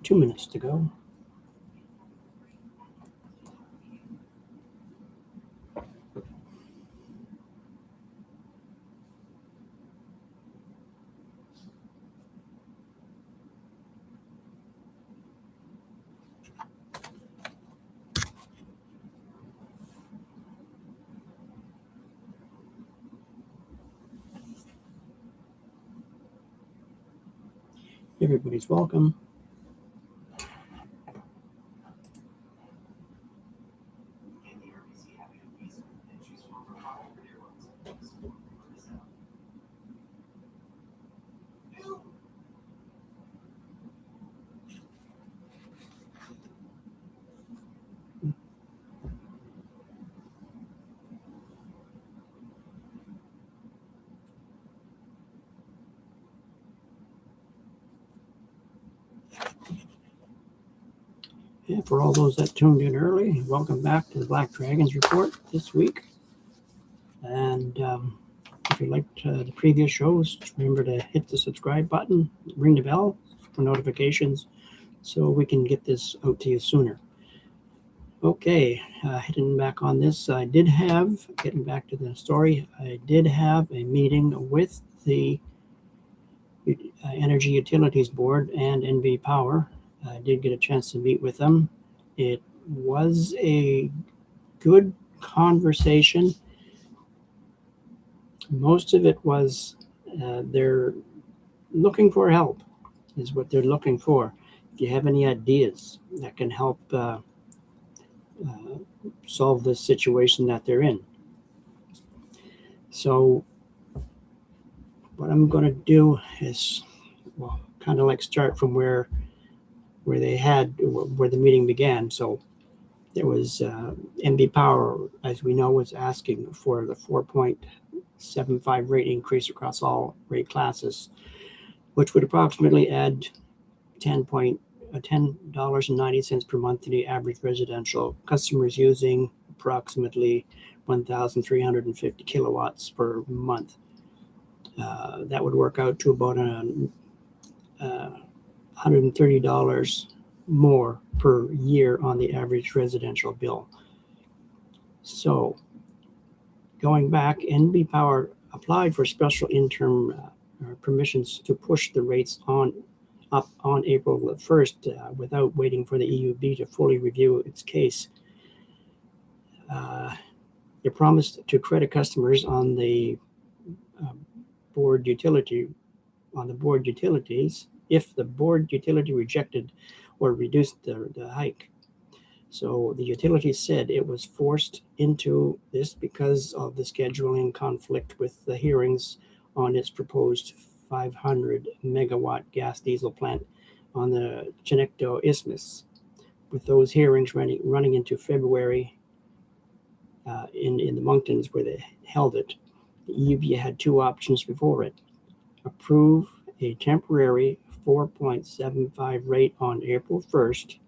2 minutes to go. Everybody's welcome. Yeah, for all those that tuned in early, welcome back to the Black Dragons Report this week. And if you liked the previous shows, just remember to hit the subscribe button, ring the bell for notifications so we can get this out to you sooner. Okay, hitting back on this, getting back to the story, I did have a meeting with the Energy Utilities Board and NB Power. I did get a chance to meet with them. It was a good conversation. Most of it was they're looking for help, is what they're looking for. If you have any ideas that can help solve this situation that they're in. So what I'm going to do is, kind of like start from where the meeting began. So there was NB Power, as we know, was asking for the 4.75 rate increase across all rate classes, which would approximately add $10.90 per month to the average residential customers using approximately 1,350 kilowatts per month. That would work out to about $130 more per year on the average residential bill. So going back, NB Power applied for special interim permissions to push the rates up on April 1st without waiting for the EUB to fully review its case. It promised to credit customers on the board utilities if the board utility rejected or reduced the hike. So the utility said it was forced into this because of the scheduling conflict with the hearings on its proposed 500 megawatt gas diesel plant on the Chinecto Isthmus. With those hearings running into February in the Monktons where they held it, the EUB had two options before it: approve a temporary 4.75 rate on April 1st,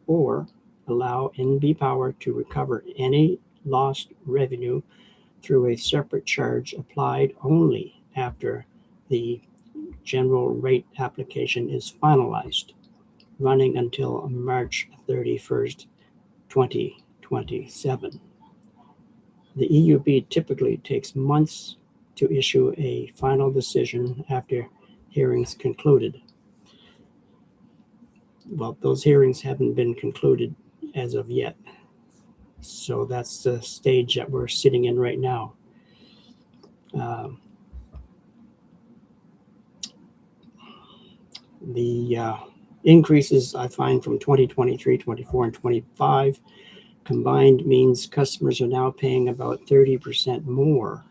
or allow NB Power to recover any lost revenue through a separate charge applied only after the general rate application is finalized, running until March 31st, 2027. The EUB typically takes months to issue a final decision after hearings concluded. Well, those hearings haven't been concluded as of yet. So that's the stage that we're sitting in right now. The increases I find from 2023, 24, and 25 combined means customers are now paying about 30% more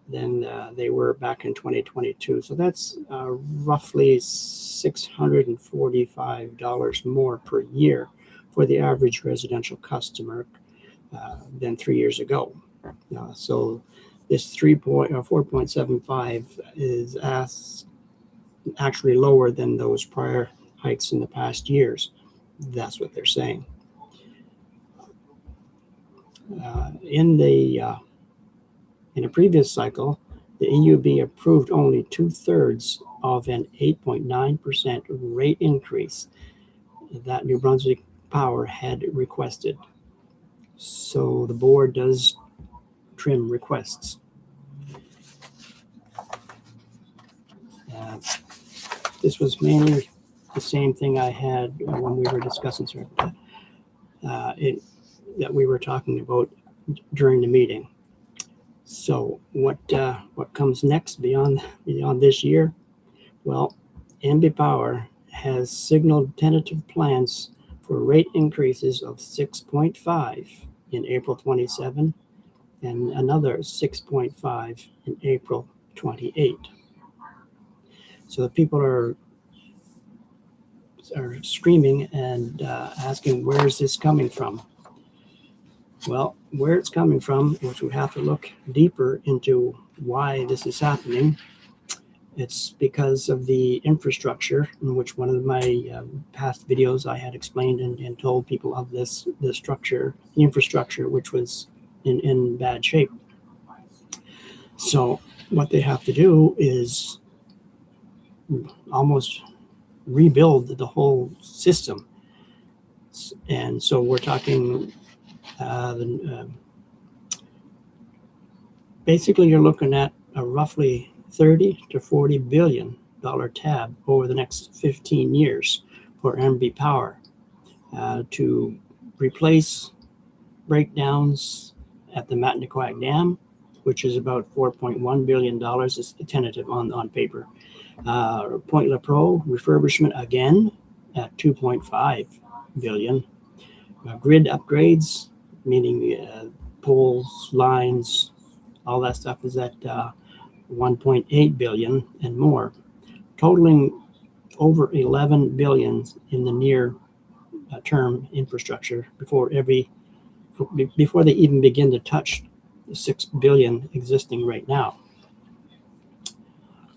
than they were back in 2022. So that's roughly $6 $645 more per year for the average residential customer than 3 years ago. So this 4.75 is actually lower than those prior hikes in the past years. That's what they're saying. In a previous cycle, the EUB approved only 2/3 of an 8.9% rate increase that New Brunswick Power had requested. So the board does trim requests. This was mainly the same thing I had when we were discussing that we were talking about during the meeting. So what comes next beyond this year? Well, ENBI Power has signaled tentative plans for rate increases of 6.5 in April 27 and another 6.5 in April 28. So the people are screaming and asking, where is this coming from? Well, where it's coming from, which we have to look deeper into why this is happening. It's because of the infrastructure, in which one of my past videos I had explained and told people of the infrastructure, which was in bad shape. So what they have to do is almost rebuild the whole system. And so we're talking basically you're looking at a roughly $30 to $40 billion tab over the next 15 years for ENBI Power to replace breakdowns at the Matinaquag Dam, which is about $4.1 billion. It's tentative on paper. Point Lepreau refurbishment again at $2.5 billion. Grid upgrades, meaning poles, lines, all that stuff is at $1.8 billion and more, totaling over $11 billion in the near term infrastructure before they even begin to touch the $6 billion existing right now.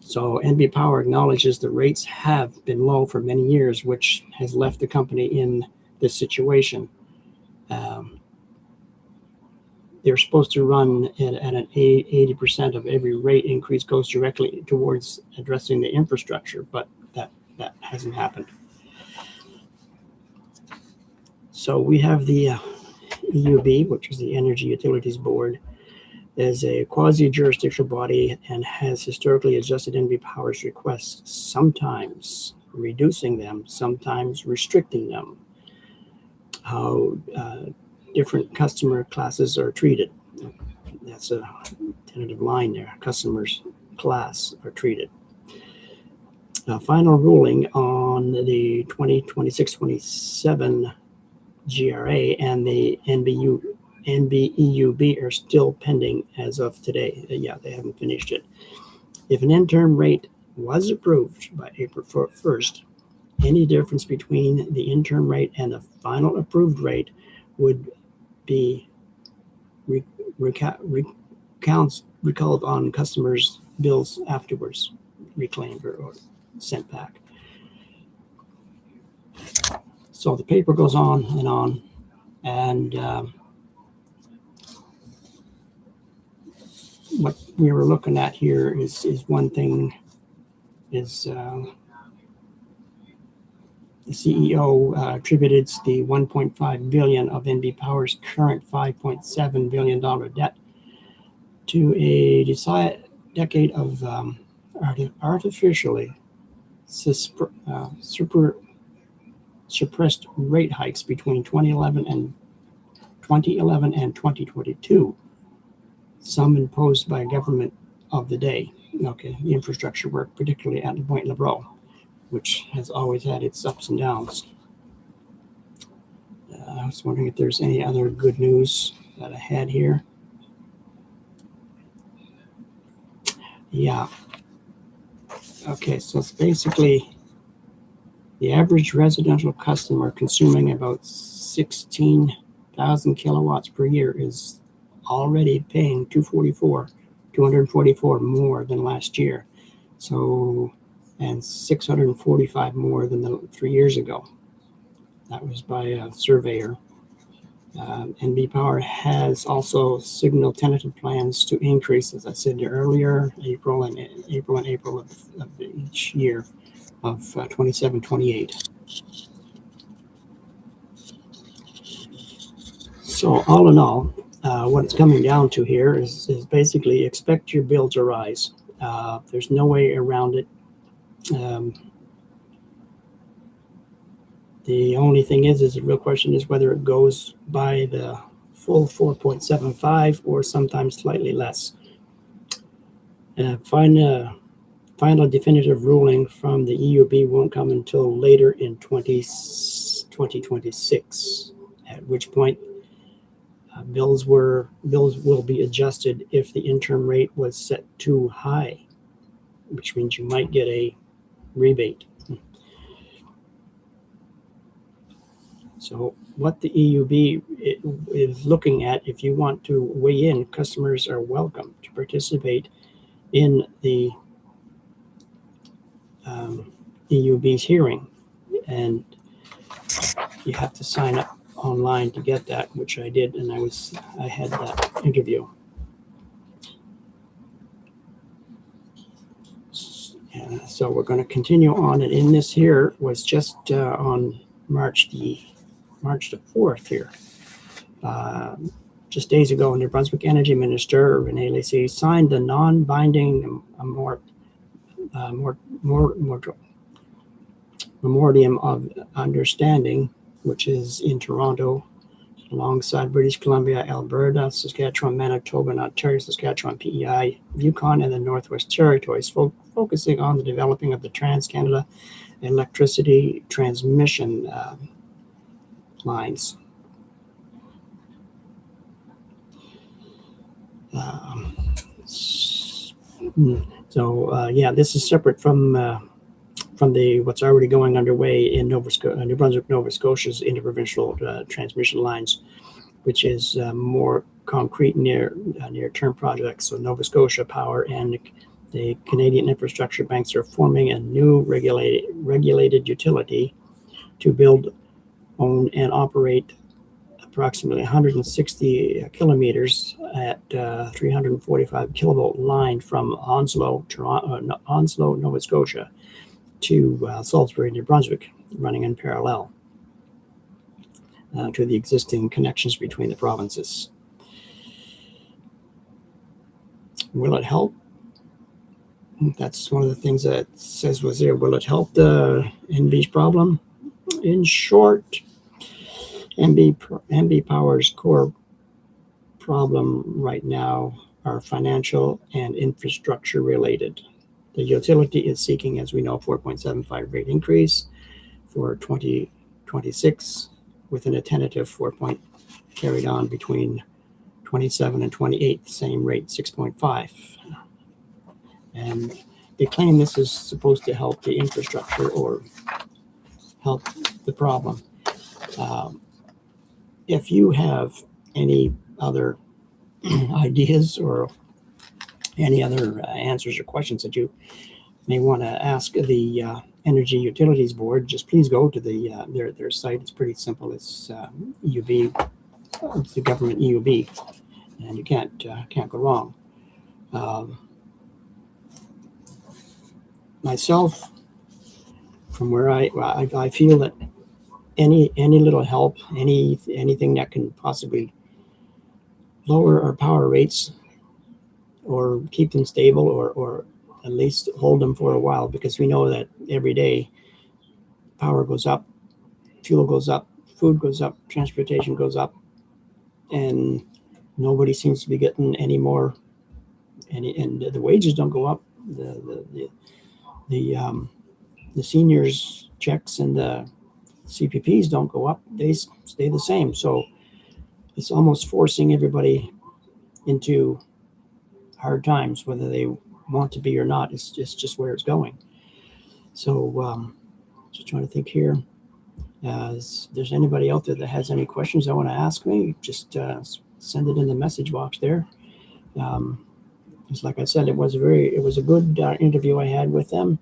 So ENBI Power acknowledges the rates have been low for many years, which has left the company in this situation. They're supposed to run at an 80% of every rate increase goes directly towards addressing the infrastructure, but that hasn't happened. So we have the EUB, which is the Energy Utilities Board, is a quasi-jurisdictional body and has historically adjusted ENBI Power's requests, sometimes reducing them, sometimes restricting them. How different customer classes are treated. That's a tentative line there. Customers class are treated. Final ruling on the 2026-27 GRA and the NBEUB are still pending as of today. They haven't finished it. If an interim rate was approved by April 1st, any difference between the interim rate and the final approved rate would be recalled on customers' bills afterwards, reclaimed or sent back. So the paper goes on, and what we were looking at here is one thing is the CEO attributed the $1.5 billion of ENBI Power's current $5.7 billion debt to a decade of artificially suppressed rate hikes between 2011 and 2022, some imposed by government of the day. Okay, the infrastructure work, particularly at Point Lepreau, which has always had its ups and downs. I was wondering if there's any other good news that I had here. Yeah. Okay, so it's basically The average residential customer consuming about 16,000 kilowatts per year is already paying 244 more than last year. So, and 645 more than 3 years ago. That was by a surveyor. NB Power has also signaled tentative plans to increase, as I said earlier, April of each year of 27-28. So all in all, what it's coming down to here is basically expect your bill to rise. There's no way around it. The only thing is the real question is whether it goes by the full 4.75 or sometimes slightly less. Final definitive ruling from the EUB won't come until later in 2026, at which point bills will be adjusted if the interim rate was set too high, which means you might get a rebate. So what the EUB is looking at, if you want to weigh in, customers are welcome to participate in the EUB's hearing, and you have to sign up online to get that, which I did, and I had that interview. So we're going to continue on, and in this here was just on March the 4th here. Just days ago, New Brunswick Energy Minister Renee Lacey signed the non-binding Memorandum of Understanding, which is in Toronto, alongside British Columbia, Alberta, Saskatchewan, Manitoba, and Ontario, Saskatchewan, PEI, Yukon, and the Northwest Territories, focusing on the developing of the Trans-Canada electricity transmission lines. This is separate from the what's already going underway in New Brunswick, Nova Scotia's interprovincial transmission lines, which is more concrete near-term projects. So Nova Scotia Power and the Canadian infrastructure banks are forming a new regulated utility to build, own, and operate approximately 160 kilometers at 345 kilovolt line from Onslow, Nova Scotia, to Salisbury, New Brunswick, running in parallel to the existing connections between the provinces. Will it help? That's one of the things that says was there. Will it help the NB's problem? In short, NB Power's core problem right now are financial and infrastructure related. The utility is seeking, as we know, 4.75 rate increase for 2026, with a tentative 4 point carried on between 27 and 28, same rate, 6.5. And they claim this is supposed to help the infrastructure or help the problem. If you have any other ideas or any other answers or questions that you may want to ask the Energy Utilities Board, just please go to their site. It's pretty simple. It's EUB. It's the government EUB, and you can't go wrong. Myself, from where I feel that any little help, anything that can possibly lower our power rates or keep them stable, or at least hold them for a while, because we know that every day power goes up, fuel goes up, food goes up, transportation goes up, and nobody seems to be getting any more. And the wages don't go up. The seniors' checks and the CPPs don't go up. They stay the same. So it's almost forcing everybody into hard times, whether they want to be or not. It's just where it's going. So Just trying to think here. If there's anybody out there that has any questions I want to ask me, just send it in the message box there. Just like I said, it was a good interview I had with them.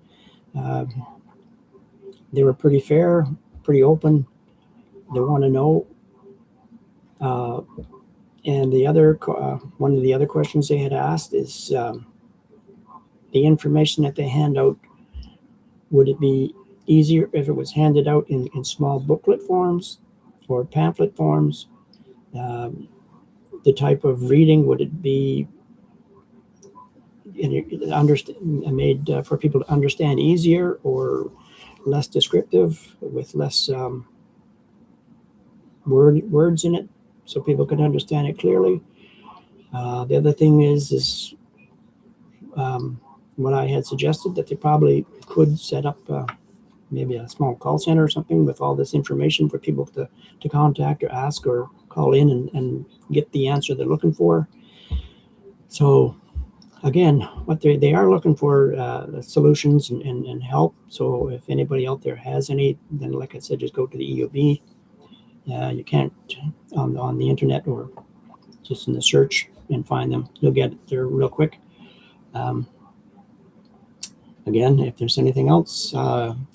They were pretty fair, pretty open. They want to know. And the other one of the other questions they had asked is the information that they hand out, would it be easier if it was handed out in small booklet forms or pamphlet forms? The type of reading, would it be made for people to understand easier or less descriptive with less words in it so people could understand it clearly? The other thing is what I had suggested, that they probably could set up maybe a small call center or something with all this information for people to contact or ask or call in and get the answer they're looking for. So again, what they are looking for solutions and help. So if anybody out there has any, then like I said, just go to the EUB. You can't on the internet or just in the search and find them. You'll get it there real quick. Again, if there's anything else,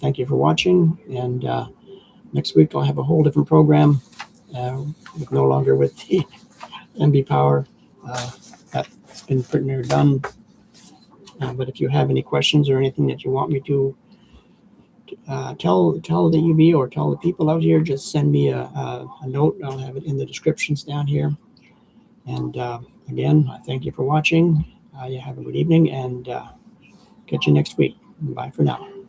thank you for watching. And next week I'll have a whole different program, no longer with the MB Power. That's been pretty near done. But if you have any questions or anything that you want me to tell the EUB or tell the people out here, just send me a note. I'll have it in the descriptions down here. And again, I thank you for watching. You have a good evening, and catch you next week. Bye for now.